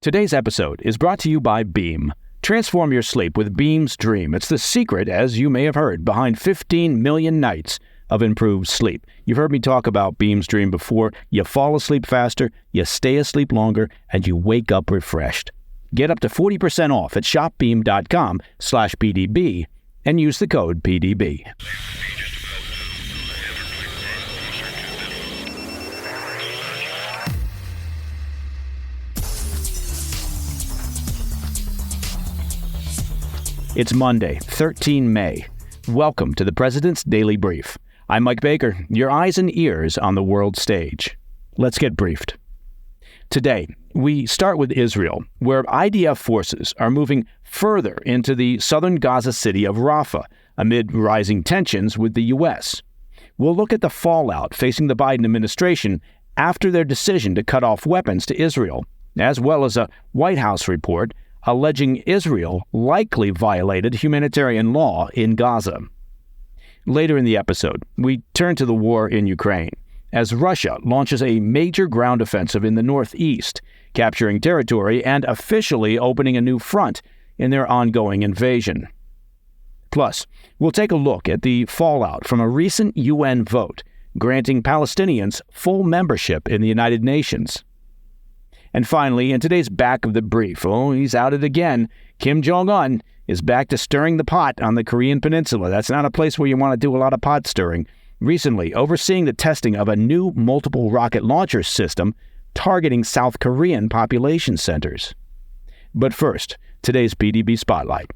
Today's episode is brought to you by Beam. Transform your sleep with Beam's Dream. It's the secret, as you may have heard, behind 15 million nights of improved sleep. You've heard me talk about Beam's Dream before. You fall asleep faster, you stay asleep longer, and you wake up refreshed. Get up to 40% off at shopbeam.com/PDB and use the code PDB. It's Monday, 13 May. Welcome to the President's Daily Brief. I'm Mike Baker, your eyes and ears on the world stage. Let's get briefed. Today, we start with Israel, where IDF forces are moving further into the southern Gaza city of Rafah amid rising tensions with the U.S. We'll look at the fallout facing the Biden administration after their decision to cut off weapons to Israel, as well as a White House report alleging Israel likely violated humanitarian law in Gaza. Later in the episode, we turn to the war in Ukraine, as Russia launches a major ground offensive in the northeast, capturing territory and officially opening a new front in their ongoing invasion. Plus, we'll take a look at the fallout from a recent UN vote granting Palestinians full membership in the United Nations. And finally, in today's Back of the Brief, he's at it again. Kim Jong-un is back to stirring the pot on the Korean peninsula. That's not a place where you want to do a lot of pot stirring. Recently, overseeing the testing of a new multiple rocket launcher system targeting South Korean population centers. But first, today's PDB Spotlight.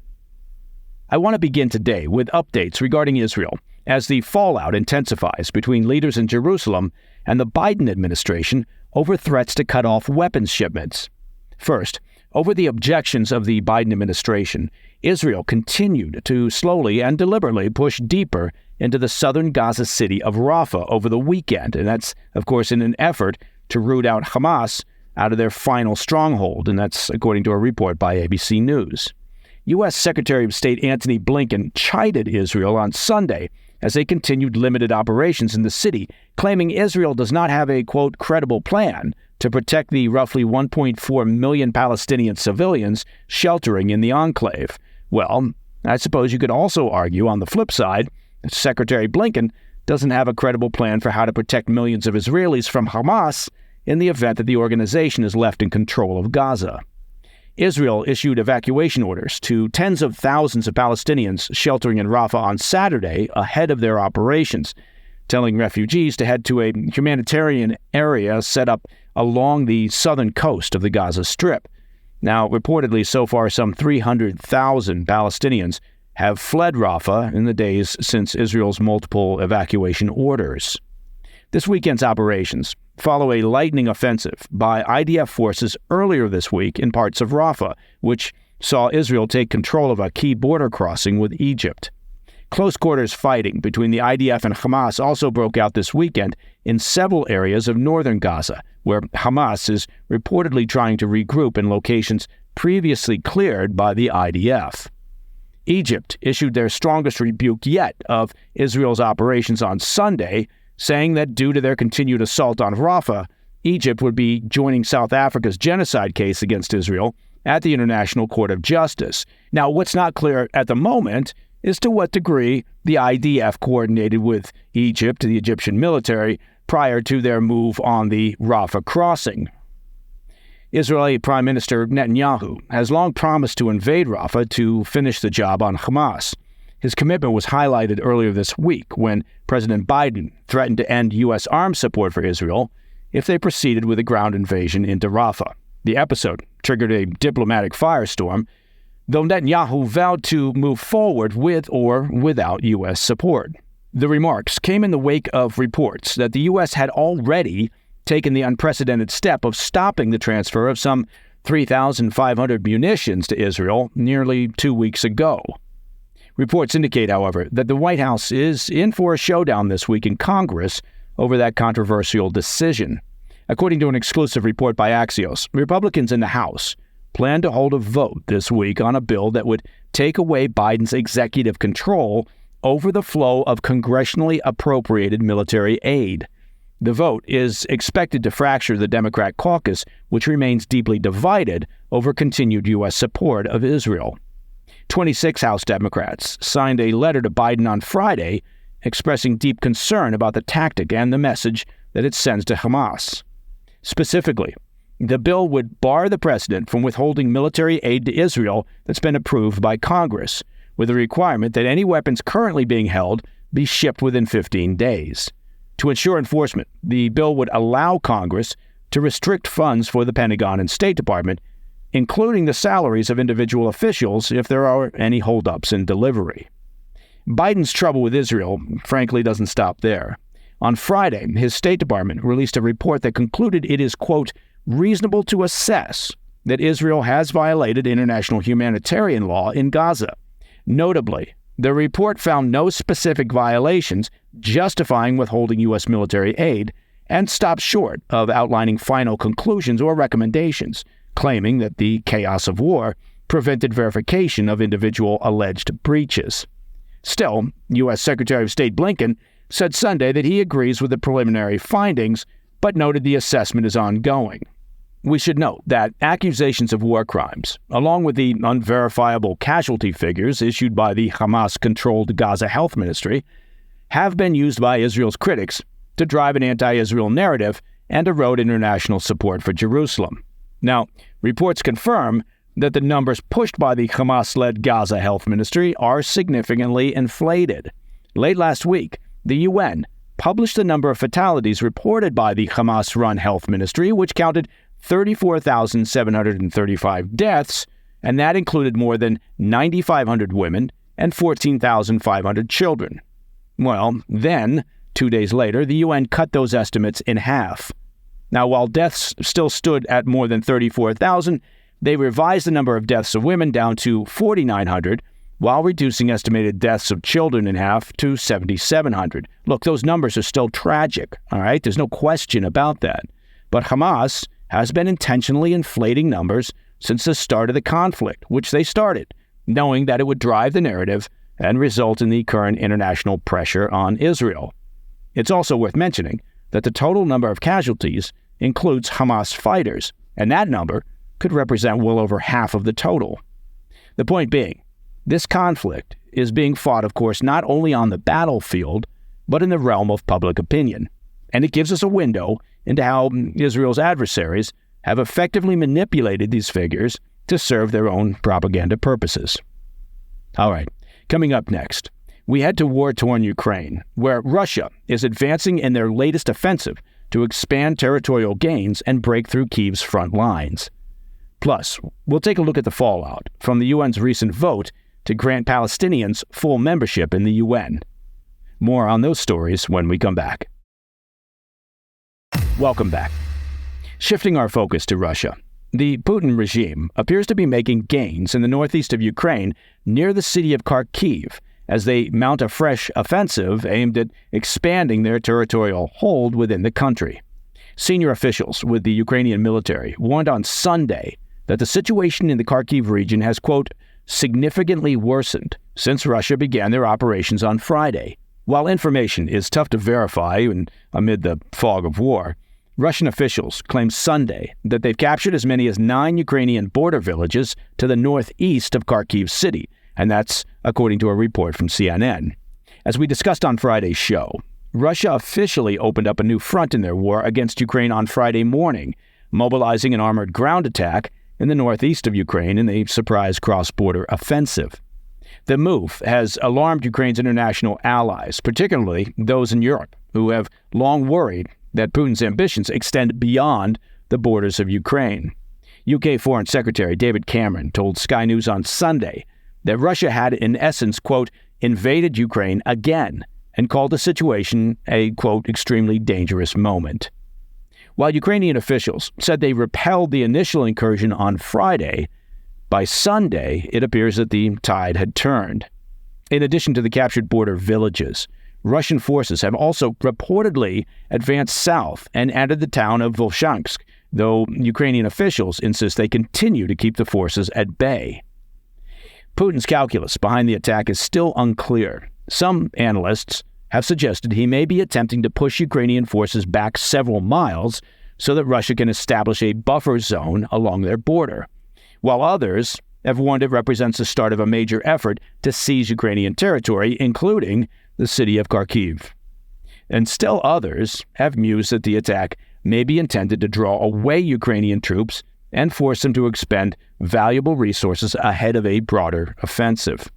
I want to begin today with updates regarding Israel as the fallout intensifies between leaders in Jerusalem and the Biden administration over threats to cut off weapons shipments. First, over the objections of the Biden administration, Israel continued to slowly and deliberately push deeper into the southern Gaza city of Rafah over the weekend, and that's, of course, in an effort to root out Hamas out of their final stronghold, and that's according to a report by ABC News. U.S. Secretary of State Antony Blinken chided Israel on Sunday as they continued limited operations in the city, claiming Israel does not have a, quote, credible plan to protect the roughly 1.4 million Palestinian civilians sheltering in the enclave. Well, I suppose you could also argue on the flip side that Secretary Blinken doesn't have a credible plan for how to protect millions of Israelis from Hamas in the event that the organization is left in control of Gaza. Israel issued evacuation orders to tens of thousands of Palestinians sheltering in Rafah on Saturday ahead of their operations, telling refugees to head to a humanitarian area set up along the southern coast of the Gaza Strip. Now, reportedly, so far, some 300,000 Palestinians have fled Rafah in the days since Israel's multiple evacuation orders. This weekend's operations follow a lightning offensive by IDF forces earlier this week in parts of Rafah, which saw Israel take control of a key border crossing with Egypt. Close quarters fighting between the IDF and Hamas also broke out this weekend in several areas of northern Gaza, where Hamas is reportedly trying to regroup in locations previously cleared by the IDF. Egypt issued their strongest rebuke yet of Israel's operations on Sunday, saying that due to their continued assault on Rafah, Egypt would be joining South Africa's genocide case against Israel at the International Court of Justice. Now, what's not clear at the moment is to what degree the IDF coordinated with Egypt, the Egyptian military, prior to their move on the Rafah crossing. Israeli Prime Minister Netanyahu has long promised to invade Rafah to finish the job on Hamas. His commitment was highlighted earlier this week when President Biden threatened to end U.S. arms support for Israel if they proceeded with a ground invasion into Rafah. The episode triggered a diplomatic firestorm, though Netanyahu vowed to move forward with or without U.S. support. The remarks came in the wake of reports that the U.S. had already taken the unprecedented step of stopping the transfer of some 3,500 munitions to Israel nearly 2 weeks ago. Reports indicate, however, that the White House is in for a showdown this week in Congress over that controversial decision. According to an exclusive report by Axios, Republicans in the House plan to hold a vote this week on a bill that would take away Biden's executive control over the flow of congressionally appropriated military aid. The vote is expected to fracture the Democrat caucus, which remains deeply divided over continued U.S. support of Israel. 26 House Democrats signed a letter to Biden on Friday expressing deep concern about the tactic and the message that it sends to Hamas. Specifically, the bill would bar the president from withholding military aid to Israel that's been approved by Congress, with a requirement that any weapons currently being held be shipped within 15 days. To ensure enforcement, the bill would allow Congress to restrict funds for the Pentagon and State Department, including the salaries of individual officials if there are any holdups in delivery. Biden's trouble with Israel, frankly, doesn't stop there. On Friday, his State Department released a report that concluded it is, quote, reasonable to assess that Israel has violated international humanitarian law in Gaza. Notably, the report found no specific violations justifying withholding U.S. military aid and stopped short of outlining final conclusions or recommendations, claiming that the chaos of war prevented verification of individual alleged breaches. Still, U.S. Secretary of State Blinken said Sunday that he agrees with the preliminary findings, but noted the assessment is ongoing. We should note that accusations of war crimes, along with the unverifiable casualty figures issued by the Hamas-controlled Gaza Health Ministry, have been used by Israel's critics to drive an anti-Israel narrative and erode international support for Jerusalem. Now, reports confirm that the numbers pushed by the Hamas-led Gaza Health Ministry are significantly inflated. Late last week, the UN published the number of fatalities reported by the Hamas-run health ministry, which counted 34,735 deaths, and that included more than 9,500 women and 14,500 children. Well, then, 2 days later, the UN cut those estimates in half. Now, while deaths still stood at more than 34,000, they revised the number of deaths of women down to 4,900, while reducing estimated deaths of children in half to 7,700. Look, those numbers are still tragic, all right? There's no question about that. But Hamas has been intentionally inflating numbers since the start of the conflict, which they started, knowing that it would drive the narrative and result in the current international pressure on Israel. It's also worth mentioning that the total number of casualties includes Hamas fighters, and that number could represent well over half of the total. The point being, this conflict is being fought, of course, not only on the battlefield, but in the realm of public opinion. And it gives us a window into how Israel's adversaries have effectively manipulated these figures to serve their own propaganda purposes. All right, coming up next, we head to war-torn Ukraine, where Russia is advancing in their latest offensive to expand territorial gains and break through Kyiv's front lines. Plus, we'll take a look at the fallout from the UN's recent vote to grant Palestinians full membership in the UN. More on those stories when we come back. Welcome back. Shifting our focus to Russia, the Putin regime appears to be making gains in the northeast of Ukraine near the city of Kyiv as they mount a fresh offensive aimed at expanding their territorial hold within the country. Senior officials with the Ukrainian military warned on Sunday that the situation in the Kyiv region has, quote, significantly worsened since Russia began their operations on Friday. While information is tough to verify amid the fog of war, Russian officials claimed Sunday that they've captured as many as 9 Ukrainian border villages to the northeast of Kyiv city, and that's according to a report from CNN. As we discussed on Friday's show, Russia officially opened up a new front in their war against Ukraine on Friday morning, mobilizing an armored ground attack in the northeast of Ukraine in a surprise cross-border offensive. The move has alarmed Ukraine's international allies, particularly those in Europe, who have long worried that Putin's ambitions extend beyond the borders of Ukraine. UK Foreign Secretary David Cameron told Sky News on Sunday that Russia had, in essence, quote, invaded Ukraine again, and called the situation a, quote, extremely dangerous moment. While Ukrainian officials said they repelled the initial incursion on Friday, by Sunday, it appears that the tide had turned. In addition to the captured border villages, Russian forces have also reportedly advanced south and entered the town of Volshansk, though Ukrainian officials insist they continue to keep the forces at bay. Putin's calculus behind the attack is still unclear. Some analysts have suggested he may be attempting to push Ukrainian forces back several miles so that Russia can establish a buffer zone along their border, while others have warned it represents the start of a major effort to seize Ukrainian territory, including the city of Kyiv. And still others have mused that the attack may be intended to draw away Ukrainian troops and force them to expend valuable resources ahead of a broader offensive.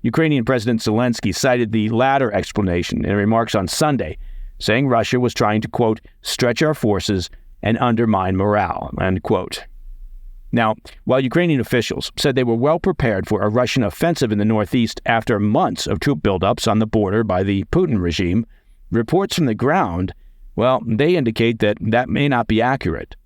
Ukrainian President Zelensky cited the latter explanation in remarks on Sunday, saying Russia was trying to, quote, stretch our forces and undermine morale, end quote. Now, while Ukrainian officials said they were well prepared for a Russian offensive in the northeast after months of troop buildups on the border by the Putin regime, reports from the ground, well, they indicate that that may not be accurate.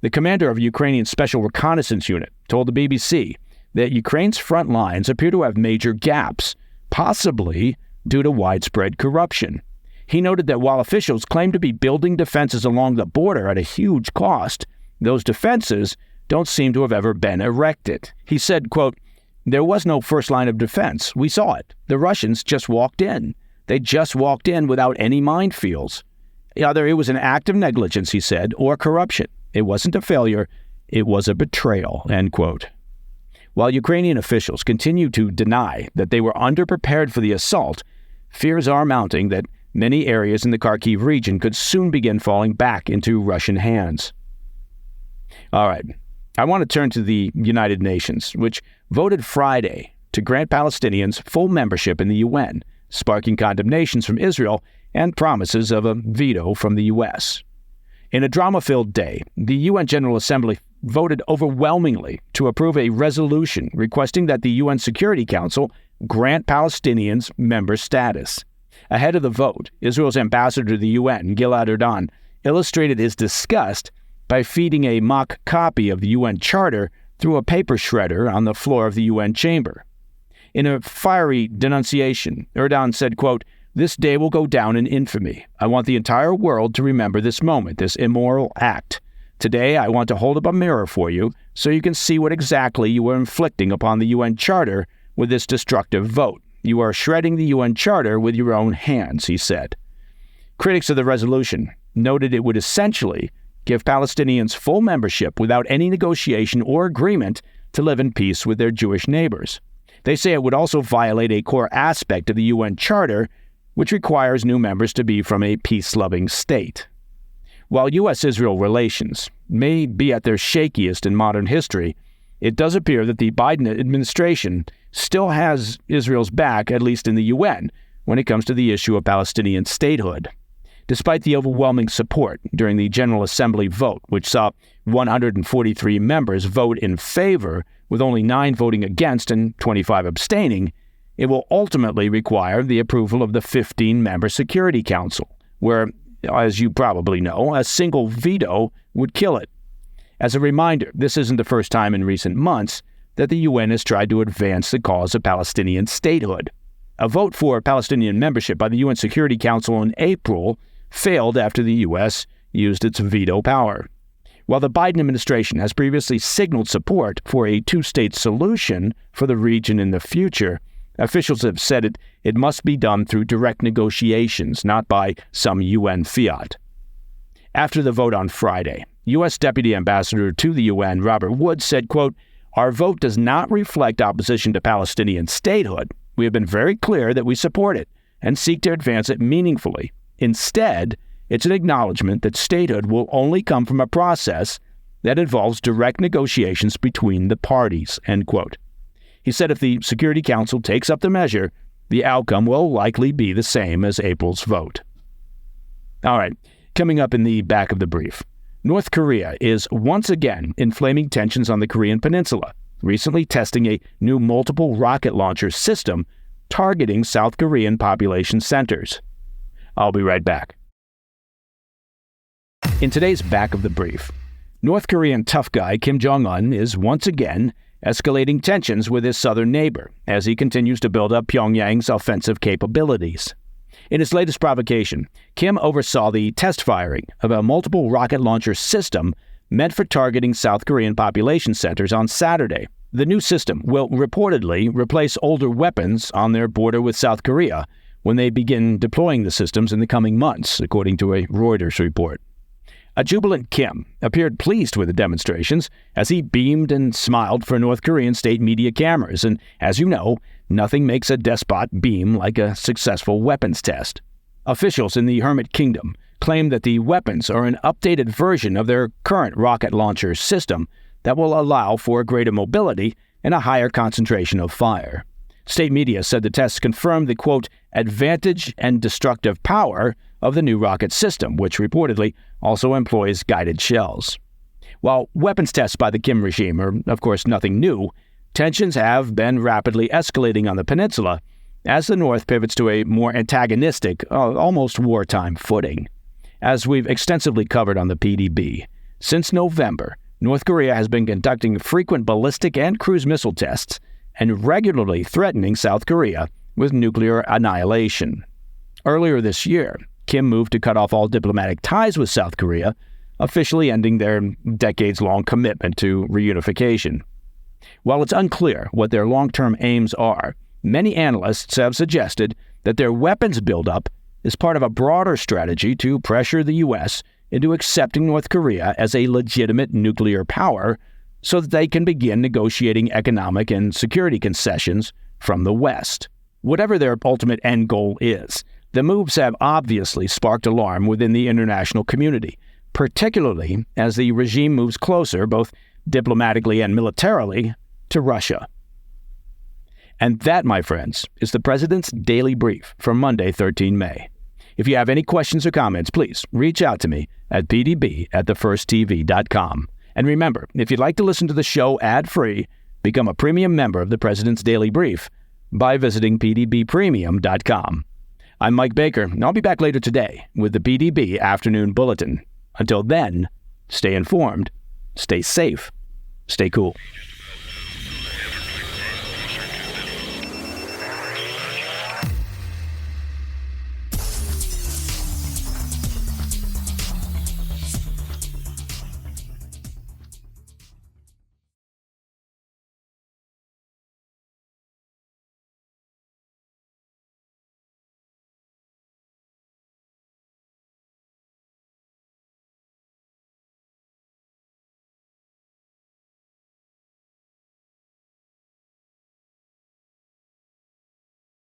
The commander of a Ukrainian Special Reconnaissance Unit told the BBC that Ukraine's front lines appear to have major gaps, possibly due to widespread corruption. He noted that while officials claim to be building defenses along the border at a huge cost, those defenses don't seem to have ever been erected. He said, quote, there was no first line of defense. We saw it. The Russians just walked in. They just walked in without any minefields. Either it was an act of negligence, he said, or corruption. It wasn't a failure. It was a betrayal, end quote. While Ukrainian officials continue to deny that they were underprepared for the assault, fears are mounting that many areas in the Kharkiv region could soon begin falling back into Russian hands. All right. I want to turn to the United Nations, which voted Friday to grant Palestinians full membership in the UN, sparking condemnations from Israel and promises of a veto from the U.S. In a drama-filled day, the UN General Assembly voted overwhelmingly to approve a resolution requesting that the UN Security Council grant Palestinians member status. Ahead of the vote, Israel's ambassador to the UN, Gilad Erdan, illustrated his disgust by feeding a mock copy of the UN Charter through a paper shredder on the floor of the UN chamber. In a fiery denunciation, Erdogan said, quote, this day will go down in infamy. I want the entire world to remember this moment, this immoral act. Today, I want to hold up a mirror for you so you can see what exactly you are inflicting upon the UN Charter with this destructive vote. You are shredding the UN Charter with your own hands, he said. Critics of the resolution noted it would essentially give Palestinians full membership without any negotiation or agreement to live in peace with their Jewish neighbors. They say it would also violate a core aspect of the UN Charter, which requires new members to be from a peace-loving state. While U.S.-Israel relations may be at their shakiest in modern history, it does appear that the Biden administration still has Israel's back, at least in the UN, when it comes to the issue of Palestinian statehood. Despite the overwhelming support during the General Assembly vote, which saw 143 members vote in favor, with only 9 voting against and 25 abstaining, it will ultimately require the approval of the 15-member Security Council, where, as you probably know, a single veto would kill it. As a reminder, this isn't the first time in recent months that the UN has tried to advance the cause of Palestinian statehood. A vote for Palestinian membership by the UN Security Council in April failed after the U.S. used its veto power. While the Biden administration has previously signaled support for a two-state solution for the region in the future, officials have said it must be done through direct negotiations, not by some UN fiat. After the vote on Friday, U.S. Deputy Ambassador to the UN, Robert Wood, said, quote, our vote does not reflect opposition to Palestinian statehood. We have been very clear that we support it and seek to advance it meaningfully. Instead, it's an acknowledgement that statehood will only come from a process that involves direct negotiations between the parties, end quote. He said if the Security Council takes up the measure, the outcome will likely be the same as April's vote. All right, coming up in the back of the brief, North Korea is once again inflaming tensions on the Korean peninsula, recently testing a new multiple rocket launcher system targeting South Korean population centers. I'll be right back. In today's back of the brief, North Korean tough guy Kim Jong-un is once again escalating tensions with his southern neighbor as he continues to build up Pyongyang's offensive capabilities. In his latest provocation, Kim oversaw the test firing of a multiple rocket launcher system meant for targeting South Korean population centers on Saturday. The new system will reportedly replace older weapons on their border with South Korea, when they begin deploying the systems in the coming months, according to a Reuters report. A jubilant Kim appeared pleased with the demonstrations as he beamed and smiled for North Korean state media cameras. And as you know, nothing makes a despot beam like a successful weapons test. Officials in the Hermit Kingdom claim that the weapons are an updated version of their current rocket launcher system that will allow for greater mobility and a higher concentration of fire. State media said the tests confirmed the, quote, advantage and destructive power of the new rocket system, which reportedly also employs guided shells. While weapons tests by the Kim regime are, of course, nothing new, tensions have been rapidly escalating on the peninsula as the North pivots to a more antagonistic, almost wartime footing. As we've extensively covered on the PDB, since November, North Korea has been conducting frequent ballistic and cruise missile tests and regularly threatening South Korea with nuclear annihilation. Earlier this year, Kim moved to cut off all diplomatic ties with South Korea, officially ending their decades-long commitment to reunification. While it's unclear what their long-term aims are, many analysts have suggested that their weapons buildup is part of a broader strategy to pressure the U.S. into accepting North Korea as a legitimate nuclear power so that they can begin negotiating economic and security concessions from the West. Whatever their ultimate end goal is, the moves have obviously sparked alarm within the international community, particularly as the regime moves closer, both diplomatically and militarily, to Russia. And that, my friends, is the President's Daily Brief for Monday, 13 May. If you have any questions or comments, please reach out to me at pdb@thefirsttv.com. And remember, if you'd like to listen to the show ad-free, become a premium member of the President's Daily Brief by visiting pdbpremium.com. I'm Mike Baker, and I'll be back later today with the PDB Afternoon Bulletin. Until then, stay informed, stay safe, stay cool.